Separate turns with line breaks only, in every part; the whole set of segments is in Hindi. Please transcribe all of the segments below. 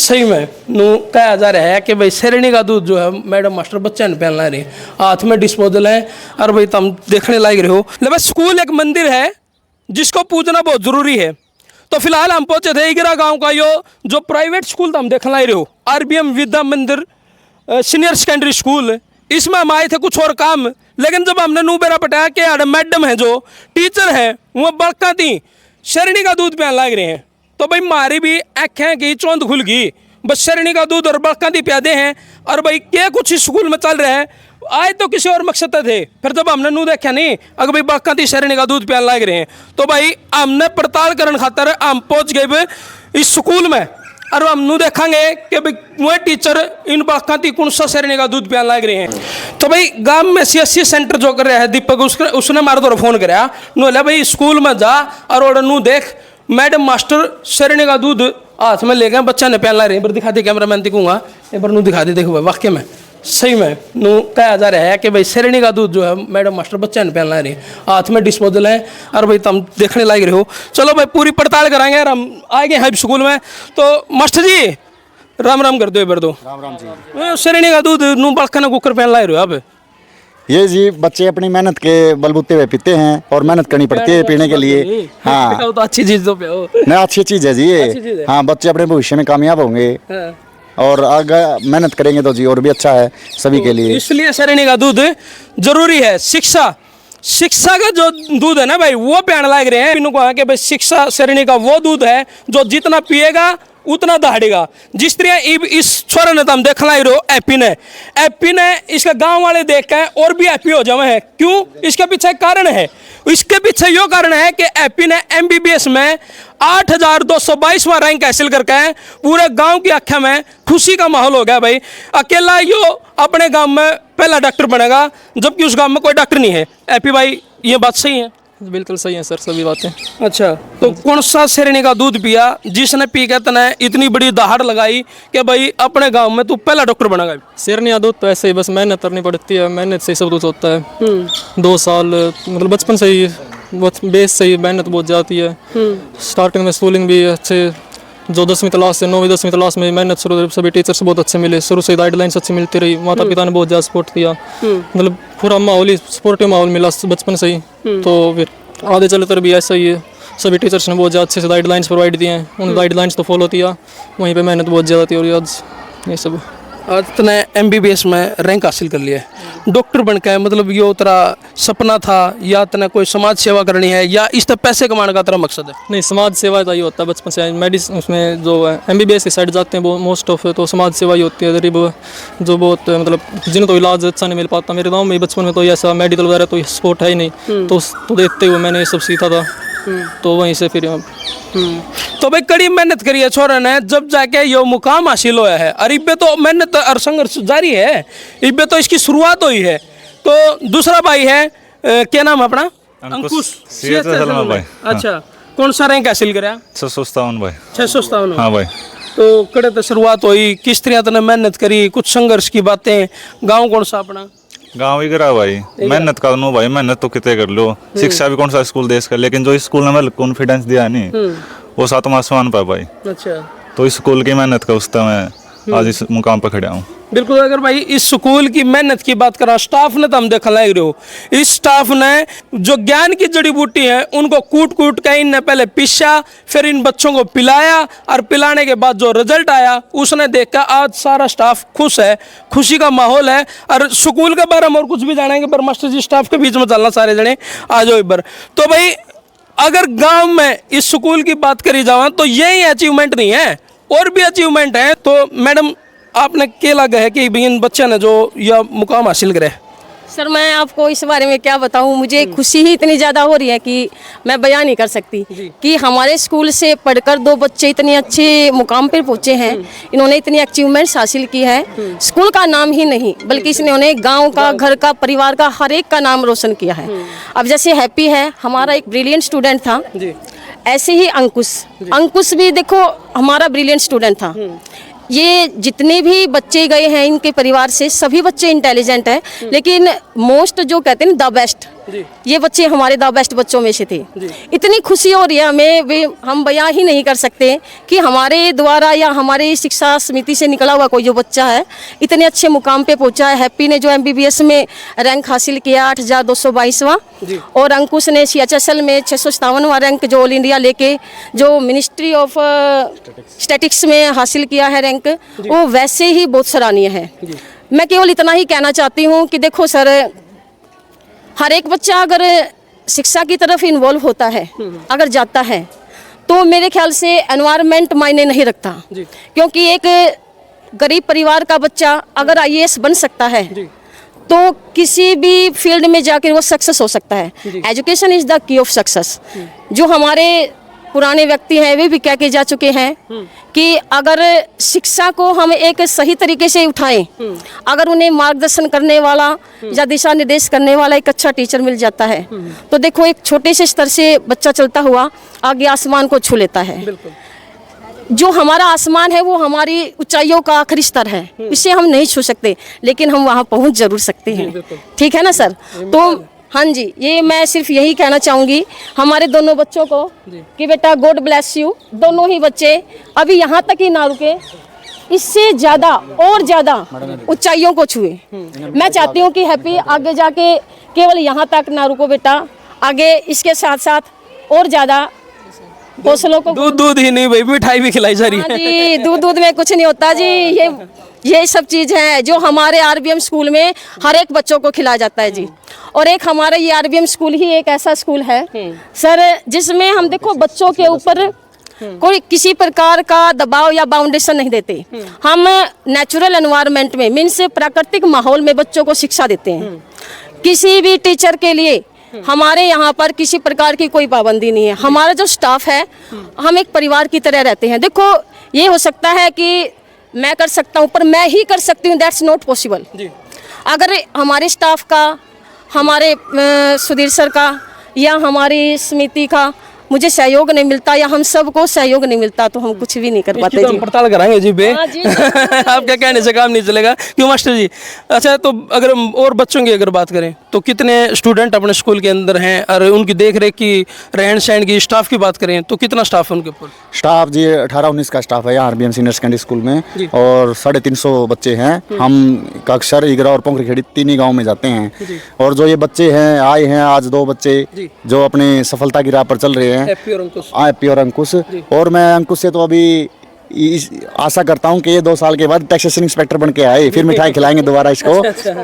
सही में नू कहा जा रहा है कि भाई शेरनी का दूध जो है मैडम मास्टर बच्चे ने पहनना रहे, हाथ में डिस्पोजल है और भाई तुम देखने लायक रहे हो। लेकिन स्कूल एक मंदिर है जिसको पूजना बहुत जरूरी है। तो फिलहाल हम पहुंचे थे इगरा गांव का यो जो प्राइवेट स्कूल तुम देखने लायक रहे हो, RBM विद्या मंदिर सीनियर सेकेंडरी स्कूल। इसमें हम आए थे कुछ और काम, लेकिन जब हमने नू बेरा पटाया कि मैडम है जो टीचर है वो बड़का थी शेरनी का दूध पहन लाग रहे हैं, तो भाई हमारी भी आँखें की चौंध खुल गई। बस शेरनी का दूध और बड़का दी प्यादे हैं और भाई क्या कुछ इस स्कूल में चल रहा है। आए तो किसी और मकसद थे, फिर जब हमने नू देखा नहीं अगर भाई बड़का दी शेरनी का दूध पहन लाग रहे हैं, तो भाई हमने पड़ताल करने खातर हम पहुँच गए इस स्कूल में और हम नू देखेंगे कि भाई वो टीचर इन बड़काती कौन सा शेरनी का दूध पियान लाग रहे हैं। तो भाई गांव में CSC सेंटर जो कर रहा है दीपक, उसने मारे तो फोन कराया नू ले भाई स्कूल में जा और नू देख मैडम मास्टर शेरनी का दूध हाथ में ले गए, बच्चा ने पियान ला रहे हैं। एक बार दिखा दे कैमरा मैन दिखूंगा, एक बार नू दिखा दे। देखो वाक्य में सही में नू कहा जा रहा है कि भाई शेरनी का दूध जो है मैडम मास्टर बच्चे ने पहनना रही, हाथ में डिस्पोजल है और भाई तुम देखने लायक रहे हो। चलो भाई पूरी पड़ताल कराएंगे और हम आ गए हैं स्कूल में। तो मास्टर जी राम राम कर दो, एक बार दो
राम राम जी।
शेरनी का दूध नू बड़का ने कुकर पहन लाए रहे हो आप?
ये जी बच्चे अपनी मेहनत के बलबूते हुए पीते हैं और मेहनत करनी पड़ती है पीने के लिए। हाँ
तो अच्छी चीज तो पियो
नहीं, अच्छी चीज है जी ये। हाँ बच्चे अपने भविष्य में कामयाब होंगे और आगे मेहनत करेंगे तो जी और भी अच्छा है सभी के लिए।
इसलिए शेरनी का दूध जरूरी है। शिक्षा का जो दूध है ना भाई वो पीने लायक रहे हैं। इनको कहा कि भाई शिक्षा शेरनी का वो दूध है जो जितना पिएगा उतना दहाड़ेगा। जिस तरह इस छोरे ने तुम देख लाई रहो एपी ने इसके गांव वाले देख के और भी हैप्पी हो जावे हैं। क्यों? इसके पीछे कारण है। इसके पीछे यो कारण है कि एपी ने MBBS में 8222वां रैंक हासिल करके पूरे गांव की आंखों में खुशी का माहौल हो गया। भाई अकेला यो अपने गांव में पहला डॉक्टर बनेगा जबकि उस गांव में कोई डॉक्टर नहीं है। एपी भाई ये बात सही है?
बिल्कुल सही है सर, सभी बातें।
अच्छा, तो कौन सा शेरनी का दूध पिया जिसने पी के तने इतनी बड़ी दहाड़ लगाई कि भाई अपने गांव में तू पहला डॉक्टर बनेगा?
शेरनी का दूध तो ऐसे ही बस मेहनत करनी पड़ती है, मेहनत से ही सब कुछ होता है। 2 साल मतलब बचपन से ही बेस से ही मेहनत बहुत जाती है। स्टार्टिंग में स्कूलिंग भी अच्छे, जो 10वीं क्लास से 9वीं 10वीं क्लास में मेहनत शुरू, सभी टीचर्स बहुत अच्छे मिले, शुरू से गाइडलाइंस अच्छी मिलती रही। माता पिता ने बहुत ज़्यादा सपोर्ट किया, मतलब पूरा माहौल ही सपोर्टिव माहौल मिला बचपन से ही। तो फिर आगे चले तर भी ऐसा ही है, सभी टीचर्स ने बहुत ज़्यादा अच्छे से गाइडलाइंस प्रोवाइड दिए हैं, उन गाइडलाइंस तो फॉलो किया, वहीं पे मेहनत बहुत ज़्यादा थी और आज ये सब।
आज तने MBBS में रैंक हासिल कर लिया है, डॉक्टर बन के, मतलब ये तेरा सपना था या तने कोई समाज सेवा करनी है या इस तरह पैसे कमाने का तेरा मकसद है?
नहीं, समाज सेवा तो ये होता है बचपन से। मेडिसिन उसमें जो MBBS की साइड जाते हैं वो मोस्ट ऑफ तो समाज सेवा ही होती है। गरीब जो बहुत मतलब जिन्हें तो इलाज अच्छा नहीं मिल पाता, मेरे गाँव में बचपन में तो ऐसा मेडिकल वगैरह तो सपोर्ट है ही नहीं, तो देखते हुए मैंने ये सब सीखा था, तो वहीं से फिर।
तो भाई कड़ी मेहनत करी है छोरे ने, जब जाके यो मुकाम हासिल होया है और इब्बे तो मेहनत और संघर्ष जारी है, इब्बे तो इसकी शुरुआत हुई है। तो दूसरा भाई है क्या नाम है अपना? अंकुश भाई। अच्छा, कौन सा रैंक हासिल कराया?
657 भाई।
657?
हाँ भाई।
तो कड़े तो शुरुआत हुई, किस तरह तने मेहनत करी, कुछ संघर्ष की बातें। गाँव कौन सा अपना?
गाँव ही करा भाई, मेहनत करनो भाई, मेहनत तो कितने कर लो। शिक्षा भी कौन सा स्कूल देश का, लेकिन जो स्कूल ने हमें कॉन्फिडेंस दिया है नहीं वो 7वां आसमान पर भाई। अच्छा, तो इस स्कूल की मेहनत का उस मैं आज इस मुकाम पर खड़ा हूँ।
बिल्कुल। अगर भाई इस स्कूल की मेहनत की बात करा, स्टाफ ने तो हम देखा लग रहे हो, इस स्टाफ ने जो ज्ञान की जड़ी बूटी है उनको कूट कूट के इनने पहले पीसा, फिर इन बच्चों को पिलाया और पिलाने के बाद जो रिजल्ट आया उसने देख कर आज सारा स्टाफ खुश है, खुशी का माहौल है। और स्कूल के बारे में और कुछ भी जानेंगे पर मास्टर जी स्टाफ के बीच में चलना सारे जने आ जाओ एक बार। तो भाई अगर गाँव में इस स्कूल की बात करी जाए तो यही अचीवमेंट नहीं है, और भी अचीवमेंट है। तो मैडम आपने क्या लगा है कि इन बच्चे ने जो यह मुकाम हासिल करे?
सर मैं आपको इस बारे में क्या बताऊं, मुझे खुशी ही इतनी ज़्यादा हो रही है कि मैं बयान नहीं कर सकती कि हमारे स्कूल से पढ़कर 2 बच्चे इतने अच्छे मुकाम पर पहुंचे हैं। इन्होंने इतनी अचीवमेंट्स हासिल की है, स्कूल का नाम ही नहीं बल्कि इन्होंने गांव का, घर का, परिवार का हर एक का नाम रोशन किया है। अब जैसे हैप्पी है हमारा एक ब्रिलियंट स्टूडेंट था, ऐसे ही अंकुश भी देखो हमारा ब्रिलियंट स्टूडेंट था। ये जितने भी बच्चे गए हैं इनके परिवार से सभी बच्चे इंटेलिजेंट हैं, लेकिन मोस्ट जो कहते हैं द बेस्ट ये बच्चे हमारे द बेस्ट बच्चों में से थे। इतनी खुशी हो रही है हमें, हम बयां ही नहीं कर सकते कि हमारे द्वारा या हमारी शिक्षा समिति से निकला हुआ कोई जो बच्चा है इतने अच्छे मुकाम पे पहुंचा है। हैप्पी ने जो MBBS में रैंक हासिल किया 8222वां, और अंकुश ने CHSL में 657वां रैंक जो ऑल इंडिया लेके जो मिनिस्ट्री ऑफ स्टैटिक्स में हासिल किया है रैंक, वो वैसे ही बहुत सराहनीय है। मैं केवल इतना ही कहना चाहती हूँ कि देखो सर, हर एक बच्चा अगर शिक्षा की तरफ इन्वॉल्व होता है, अगर जाता है, तो मेरे ख्याल से एनवायरनमेंट मायने नहीं रखता, क्योंकि एक गरीब परिवार का बच्चा अगर IAS बन सकता है तो किसी भी फील्ड में जाकर वो सक्सेस हो सकता है। Education is the key of success. जो हमारे पुराने व्यक्ति हैं वे भी कह के जा चुके हैं कि अगर शिक्षा को हम एक सही तरीके से उठाएं, अगर उन्हें मार्गदर्शन करने वाला या दिशा निर्देश करने वाला एक अच्छा टीचर मिल जाता है तो देखो एक छोटे से स्तर से बच्चा चलता हुआ आगे आसमान को छू लेता है। जो हमारा आसमान है वो हमारी ऊंचाइयों का आखिरी स्तर है, इसे हम नहीं छू सकते, लेकिन हम वहाँ पहुँच जरूर सकते हैं। ठीक है ना सर? तो हाँ जी, ये मैं सिर्फ यही कहना चाहूँगी हमारे दोनों बच्चों को कि बेटा गॉड ब्लेस यू। दोनों ही बच्चे अभी यहाँ तक ही ना रुके, इससे ज़्यादा और ज़्यादा ऊंचाइयों को छुए। मैं चाहती हूँ कि हैप्पी आगे जाके केवल यहाँ तक ना रुको बेटा, आगे इसके साथ साथ और ज़्यादा हौसलों को।
दूध ही नहीं भाई, मिठाई भी खिलाई जा रही है।
जी, दूध में कुछ नहीं होता जी, ये सब चीज़ है जो हमारे RBM स्कूल में हर एक बच्चों को खिलाया जाता है जी। और एक हमारा ये RBM स्कूल ही एक ऐसा स्कूल है सर जिसमें हम देखो बच्चों के ऊपर कोई किसी प्रकार का दबाव या बाउंडेशन नहीं देते। हम नेचुरल एनवायरनमेंट में मीन्स प्राकृतिक माहौल में बच्चों को शिक्षा देते हैं। किसी भी टीचर के लिए हमारे यहाँ पर किसी प्रकार की कोई पाबंदी नहीं है। हमारा जो स्टाफ है हम एक परिवार की तरह रहते हैं। देखो ये हो सकता है कि मैं कर सकता हूँ पर मैं ही कर सकती हूँ, दैट्स नॉट पॉसिबल। अगर हमारे स्टाफ का, हमारे सुधीर सर का या हमारी समिति का मुझे सहयोग नहीं मिलता या हम सबको सहयोग नहीं मिलता तो हम कुछ भी नहीं कर पाते।
तो हम पड़ताल कराएंगे जी बे।
हाँ जी।
आप क्या कहने से काम नहीं चलेगा, क्यों मास्टर जी? अच्छा, तो अगर हम और बच्चों की अगर बात करें तो कितने स्टूडेंट अपने स्कूल के अंदर हैं और उनकी देख रेख की, रहन सहन की, स्टाफ की बात करें तो कितना स्टाफ है उनके ऊपर?
स्टाफ जी 18-19 का स्टाफ है यहाँ RBM सीनियर सेकेंडरी स्कूल में, और 350 बच्चे हैं। हम काकसर, इगरा और पोंखरीखेड़ी 3 ही गाँव में जाते हैं। और जो ये बच्चे हैं आए हैं आज 2 बच्चे जो अपनी सफलता की राह पर चल रहे हैं,
हैप्पी और अंकुश।
हैप्पी और अंकुश। और मैं अंकुश से तो अभी आशा करता हूँ कि ये 2 साल के बाद टैक्सेशन इंस्पेक्टर बन के आए, फिर मिठाई खिलाएंगे दोबारा इसको।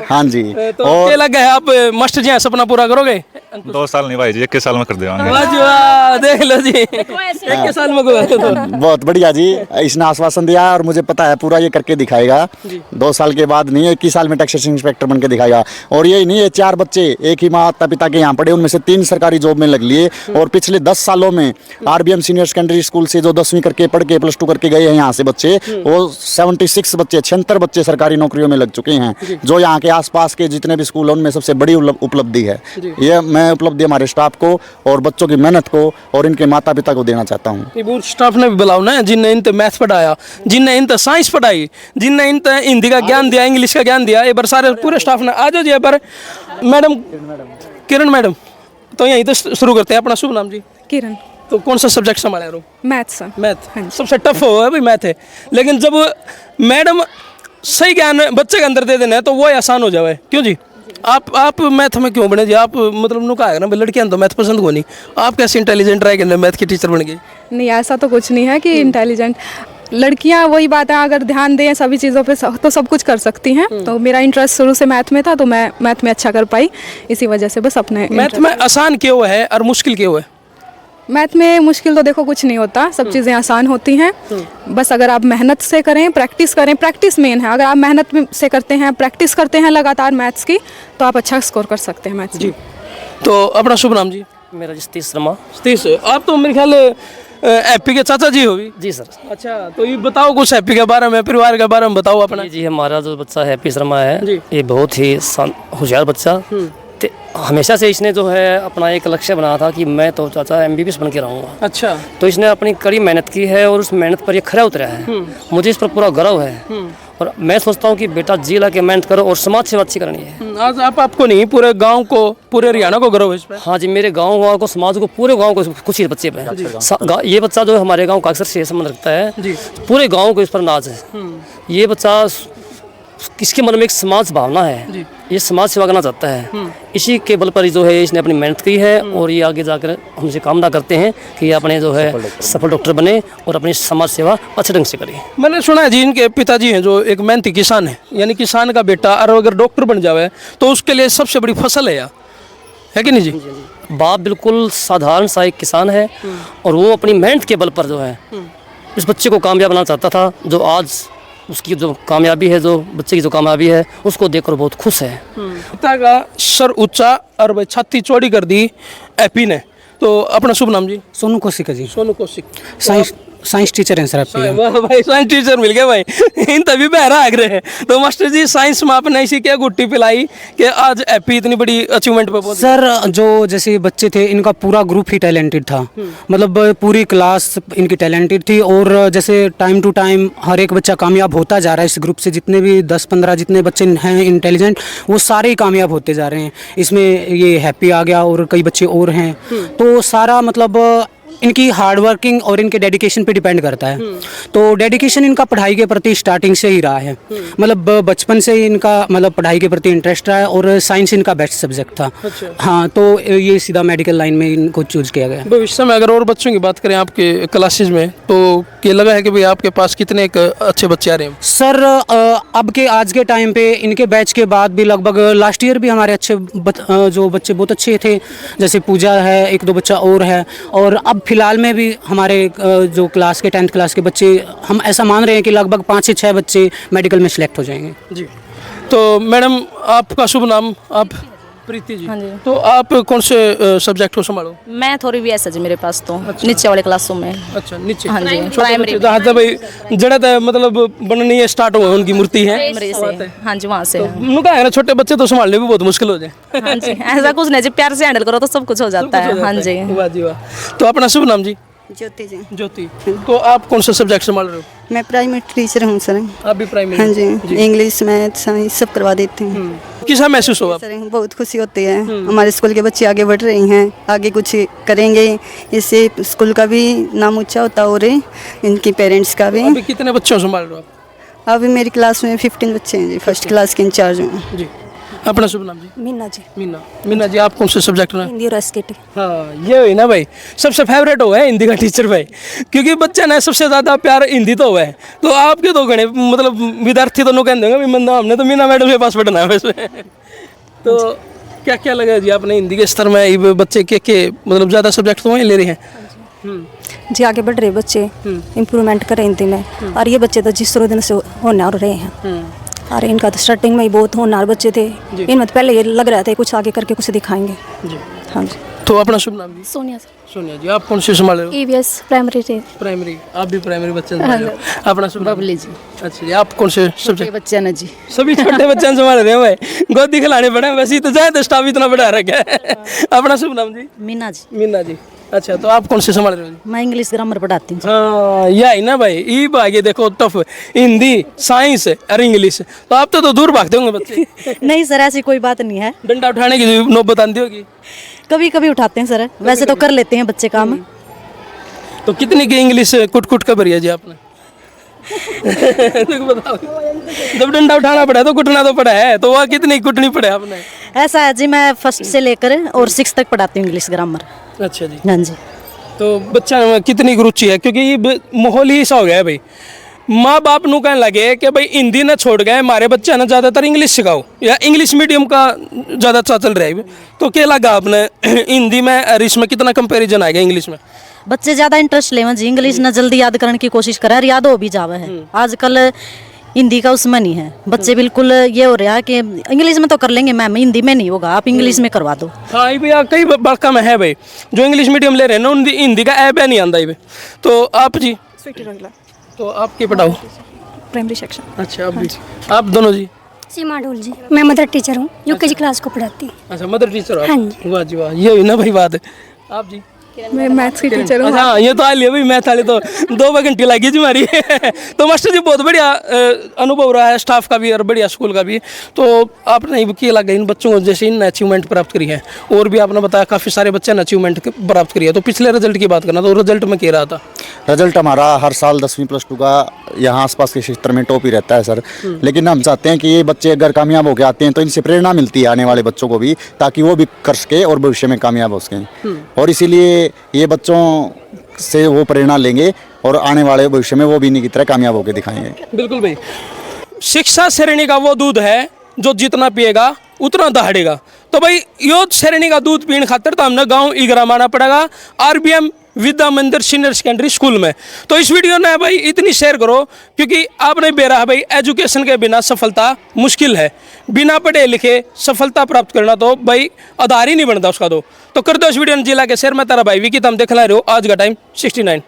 हाँ जी।
तो क्या लगा है, आप मास्टर जी सपना पूरा करोगे?
2 साल नहीं भाई जी, 21 साल में कर देंगे।
वाह जी वाह, देख लो जी, 21 साल में
बहुत बढ़िया जी, इसने आश्वासन दिया और मुझे पता है पूरा ये करके दिखाएगा। 2 साल के बाद नहीं, 21 साल में टैक्सेशन इंस्पेक्टर बन के दिखाएगा। और यही नहीं, ये 4 बच्चे एक ही माता पिता के यहाँ पढ़े, उनमें से 3 सरकारी जॉब में लग लिए। और पिछले 10 सालों में RBM सीनियर सेकेंडरी स्कूल से जो 10वीं करके पढ़ के +2 करके गए हैं यहाँ से बच्चे, वो 76 बच्चे, 76 बच्चे सरकारी नौकरियों में लग चुके हैं। जो यहाँ के आसपास के जितने भी स्कूल हैं उनमें सबसे बड़ी उपलब्धि है। ये मैं उपलब्धि हमारे स्टाफ को और बच्चों की मेहनत को और इनके माता पिता को देना चाहता हूँ।
स्टाफ ने भी बुलाओ ना, जिनने इन मैथ पढ़ाया, जिनने इन साइंस पढ़ाई, जिनने इन हिंदी का ज्ञान दिया, इंग्लिश का ज्ञान दिया, एक बार सारे पूरे स्टाफ ने आ जाओ जी। एक बार मैडम, किरण मैडम, तो यहीं तो शुरू करते हैं। अपना शुभ नाम जी?
किरण।
तो कौन सा सब्जेक्ट संभाला रो?
Math sir.
मैथ सबसे टफ हो भाई, मैथ है। लेकिन जब मैडम सही ज्ञान बच्चे के अंदर दे देना है तो वो आसान हो जाए, क्यों जी? आप मैथ में क्यों बने जी? आप मतलब नुका है ना, लड़कियां तो मैथ पसंद को नहीं, आप कैसे इंटेलिजेंट रह गए मैथ की टीचर बन गई?
नहीं, ऐसा तो कुछ नहीं है कि इंटेलिजेंट लड़कियां, वही बात है, अगर ध्यान दें सभी चीज़ों पे तो सब कुछ कर सकती हैं। तो मेरा इंटरेस्ट शुरू से मैथ में था तो मैं मैथ में अच्छा कर पाई, इसी वजह से बस अपने।
मैथ में आसान क्यों है और मुश्किल क्यों है?
मैथ में मुश्किल तो देखो कुछ नहीं होता, सब चीज़ें आसान होती हैं। बस अगर आप मेहनत से करें, प्रैक्टिस करें, प्रैक्टिस मेन है। अगर आप मेहनत से करते हैं, प्रैक्टिस करते हैं लगातार मैथ्स की, तो आप अच्छा स्कोर कर सकते हैं मैथ्स जी।
तो अपना शुभ नाम जी?
मेरा जी सतीश शर्मा।
सतीश, आप तो मेरे ख्याल हैप्पी के चाचा जी हो भी?
जी सर।
अच्छा, तो ये बताओ कुछ हैप्पी के बारे में, परिवार के बारे में बताओ अपना।
जी, हमारा जो बच्चा हैप्पी शर्मा है ये बहुत ही होशियार बच्चा, हमेशा से इसने जो है अपना एक लक्ष्य बनाया था कि मैं तो चाचा MBBS बन के रहूँगा।
अच्छा।
तो इसने अपनी कड़ी मेहनत की है और उस मेहनत पर ये खरा उतरा है। मुझे इस पर पूरा गर्व है और मैं सोचता हूँ कि बेटा जी ला के मेहनत करो और समाज सेवा अच्छी करनी है।
आज आपको नहीं, पूरे गांव को, पूरे हरियाणा को गर्व है इस पे।
हाँ जी, मेरे गाँव वालों को, समाज को, पूरे गाँव को खुशी है बच्चे पे। ये बच्चा जो है हमारे गाँव का अक्सर से संबंध रखता है, पूरे गाँव को इस पर नाज है। ये बच्चा किसके मन में एक समाज भावना है, ये समाज सेवा करना चाहता है। इसी के बल पर जो है इसने अपनी मेहनत की है और ये आगे जाकर हमसे कामना करते हैं कि ये अपने जो है सफल डॉक्टर बने और अपनी समाज सेवा अच्छे ढंग से करें।
मैंने सुना है जी इनके पिताजी हैं जो एक मेहनती किसान है, यानी किसान का बेटा, और अगर डॉक्टर बन जावे तो उसके लिए सबसे बड़ी फसल है, है कि नहीं जी?
बाप बिल्कुल साधारण सा एक किसान है और वो अपनी मेहनत के बल पर जो है इस बच्चे को कामयाब बनाना चाहता था। जो आज उसकी जो कामयाबी है, जो बच्चे की जो कामयाबी है, उसको देखकर बहुत खुश है।
पिता का सर ऊंचा और भाई छाती चौड़ी कर दी एपी ने। तो अपना शुभ नाम जी?
सोनू कौशिक है जी।
सोनू कौशिक,
साइंस टीचर हैं सर आप।
वाह भाई, साइंस टीचर मिल गया भाई। इन तभी बहरा आग्रह है। तो मास्टर जी साइंस में आपने ऐसी क्या गुट्टी पिलाई कि आज एपी इतनी बड़ी अचीवमेंट पे पहुंच?
सर जो जैसे बच्चे थे इनका पूरा ग्रुप ही टैलेंटेड था, मतलब पूरी क्लास इनकी टैलेंटेड थी और जैसे टाइम टू टाइम हर एक बच्चा कामयाब होता जा रहा है। इस ग्रुप से जितने भी 10-15 जितने बच्चे हैं इंटेलिजेंट, वो सारे ही कामयाब होते जा रहे हैं। इसमें ये हैप्पी आ गया और कई बच्चे और हैं। तो सारा मतलब इनकी हार्ड वर्किंग और इनके डेडिकेशन पे डिपेंड करता है। तो डेडिकेशन इनका पढ़ाई के प्रति स्टार्टिंग से ही रहा है, मतलब बचपन से ही इनका मतलब पढ़ाई के प्रति इंटरेस्ट रहा है और साइंस इनका बेस्ट सब्जेक्ट था। हाँ, तो ये सीधा मेडिकल लाइन में इनको चूज किया गया।
भविष्य में अगर और बच्चों की बात करें आपके क्लासेज में, तो क्या लगा है कि भाई आपके पास कितने एक अच्छे बच्चे आ रहे हैं?
सर अब के आज के टाइम पे इनके बैच के बाद भी लगभग लास्ट ईयर भी हमारे अच्छे जो बच्चे बहुत अच्छे थे, जैसे पूजा है, 1-2 बच्चा और है। और अब फिलहाल में भी हमारे जो क्लास के 10th क्लास के बच्चे, हम ऐसा मान रहे हैं कि लगभग 5 से 6 बच्चे मेडिकल में सिलेक्ट हो जाएंगे
जी। तो मैडम आपका शुभ नाम? आप? प्रीति जी।
हाँ जी।
तो आप कौन से सब्जेक्ट को संभालो?
मैं थोड़ी भी ऐसा जी मेरे पास तो नीचे वाले क्लासों में।
अच्छा, नीचे?
हाँ जी,
प्राइमरी। जहाँ तक भाई जड़त है, मतलब बननी है, स्टार्ट हुआ उनकी मूर्ति है।
प्राइमरी से। हाँ जी, वहाँ से।
उनका है ना, छोटे बच्चे तो संभालने भी बहुत मुश्किल हो जाए।
हाँ जी, ऐसा कुछ नहीं जी, प्यार से हैंडल करो तो सब कुछ हो जाता है। हाँ जी।
वाह जी वाह। तो अपना शुभ नाम जी?
ज्योति जी।
ज्योति। तो आप कौन सा सब्जेक्ट संभाल रहे हो?
मैं प्राइमरी टीचर हूँ सर।
आप भी प्राइमरी?
हाँ जी, इंग्लिश, मैथ, साइंस सब करवा देते हैं।
कैसा महसूस हुआ?
सर बहुत खुशी होती है, हमारे स्कूल के बच्चे आगे बढ़ रहे हैं, आगे कुछ करेंगे, इससे स्कूल का भी नाम ऊंचा होता और इनके पेरेंट्स का भी।
अभी कितने बच्चों संभाल रहे हो आप?
अभी मेरी क्लास में 15 बच्चे हैं जी, फर्स्ट क्लास के इंचार्ज हूँ
जी। अपना शुभ नाम जी?
मीना जी।
मीना जी, आप कौन से सब्जेक्ट में?
हिंदी और एसकेटी।
हाँ, ये हुई ना भाई, सबसे फेवरेट हुआ है हिंदी का टीचर भाई, क्योंकि बच्चे ने सबसे ज़्यादा प्यार हिंदी तो हुआ है। तो आपके तो गणे मतलब विद्यार्थी तो कह देंगे हमने तो मीना मैडम के पास पढ़ना है वैसे। तो क्या क्या लगा जी आपने हिंदी के स्तर में? ये बच्चे के मतलब ज़्यादा सब्जेक्ट तो वहीं ले रहे हैं
जी, आगे बढ़ रहे बच्चे, इम्प्रूवमेंट कर रहे हिंदी में। और ये बच्चे तो जिस दिन से होनहार रहे हैं, और इनका तो स्टार्टिंग में ही बहुत होनहार बच्चे थे। इनमें तो पहले ये लग रहा था कुछ आगे करके कुछ दिखाएंगे जी। हाँ जी।
तो अपना शुभ नाम जी?
सोनिया सर।
सोनिया जी, आप कौन से संभाल रहे हो?
EVS प्राइमरी से।
प्राइमरी? आप भी प्राइमरी बच्चे संभाल रहे हो। अपना शुभ नाम?
बबली जी।
अच्छा जी, आप कौन से सब्जेक्ट?
बच्चे ना जी,
सभी छोटे बच्चे संभाल रहे हैं भाई, गोदी खिलाने पड़े वैसे ही तो जाए तो स्टाफ इतना बड़ा रखा है। अपना शुभ नाम जी?
मीना जी।
मीना जी। अच्छा, तो आप कौन से संभाल रहे हो?
मैं इंग्लिश ग्रामर पढ़ाती हूँ।
हाँ, यही ना भाई, ये भागे देखो टफ, हिंदी, साइंस और इंग्लिश, तो आप तो दूर भागते होंगे बच्चे।
नहीं सर, ऐसी कोई बात नहीं है,
डंडा उठाने की नौबत आती होगी?
कभी कभी उठाते हैं सर, वैसे तो कर लेते हैं बच्चे काम।
तो कितनी की इंग्लिश कुट कुट कर भरी है जी आपने? बताओ, जब डंडा उठाना पड़ा तो कुटना तो पड़ा है, तो वह कितनी कुटनी पड़े आपने?
ऐसा है जी, मैं फर्स्ट से लेकर और 6 तक पढ़ाती हूँ इंग्लिश ग्रामर।
अच्छा जी।
हाँ जी।
तो बच्चा में कितनी रुचि है? क्योंकि ये माहौल ही ऐसा हो गया है भाई, माँ बाप नू कहने लगे कि भाई हिंदी ना छोड़ गए, हमारे बच्चा ना ज़्यादातर इंग्लिश सिखाओ, या इंग्लिश मीडियम का ज़्यादा चल रहा है। तो क्या लगा आपने हिंदी में और इसमें कितना कंपैरिजन आएगा इंग्लिश में?
बच्चे ज़्यादा इंटरेस्ट लेवे जी, इंग्लिश ना जल्दी याद करने की कोशिश करे और याद हो भी जावे है। आजकल हिंदी का उसमें नहीं है, बच्चे बिल्कुल ये हो रहा है कि इंग्लिश में तो कर लेंगे मैम, हिंदी में नहीं होगा, आप इंग्लिश में करवा दो।
हाँ, ये भैया कई बड़का में है भाई, जो इंग्लिश मीडियम ले रहे हैं ना, उन हिंदी का ऐप है नहीं आता ये। तो आप जी?
स्वीटी रोहिला।
तो आप क्या पढ़ाओ?
Primary section.
अच्छा, आप भी? आप दोनों जी?
सीमा ढोल जी, मैं मदर टीचर हूँ, यूकेजी क्लास को पढ़ाती हूँ।
अच्छा, मदर टीचर हो
हाँ
आप? वाह जी वाह, ये हुई ना भाई बात। आप जी?
मैं मैथ्स की टीचर हूँ।
अच्छा, ये तो आ लिया भाई, मैथ वाले तो 2 घंटे लगी जी हमारी। तो मास्टर जी बहुत बढ़िया अनुभव रहा है स्टाफ का भी और बढ़िया स्कूल का भी। तो आपने क्या लगा इन बच्चों को जैसे इन अचीवमेंट प्राप्त करी है, और भी आपने बताया काफ़ी सारे बच्चे ने अचीवमेंट प्राप्त करी है, तो पिछले रिजल्ट की बात करना तो रिजल्ट में क्या रहा था?
रिजल्ट हमारा हर साल 10वीं +2 का यहाँ आसपास के क्षेत्र में टॉप ही रहता है सर। लेकिन हम चाहते हैं कि ये बच्चे अगर कामयाब होकर आते हैं तो इनसे प्रेरणा मिलती है आने वाले बच्चों को भी, ताकि वो भी कर सके और भविष्य में कामयाब हो सकें। और इसीलिए ये बच्चों से वो प्रेरणा लेंगे और आने वाले भविष्य में वो भी इन्हीं की तरह कामयाब होकर दिखाएंगे।
बिल्कुल भाई, शिक्षा श्रेणी का वो दूध है जो जितना पिएगा उतना दहाड़ेगा। तो भाई यो श्रेणी का दूध पीने खातिर तो हमने गांव इगरा माना पड़ेगा RBM विद्या मंदिर सीनियर सेकेंडरी स्कूल में। तो इस वीडियो ने भाई इतनी शेयर करो, क्योंकि आपने बेरा है भाई एजुकेशन के बिना सफलता मुश्किल है। बिना पढ़े लिखे सफलता प्राप्त करना तो भाई आधार ही नहीं बनता उसका। तो कर दो इस वीडियो ने जिला के शेयर में। तारा भाई विकी, तुम देखना रहे हो आज का टाइम 69।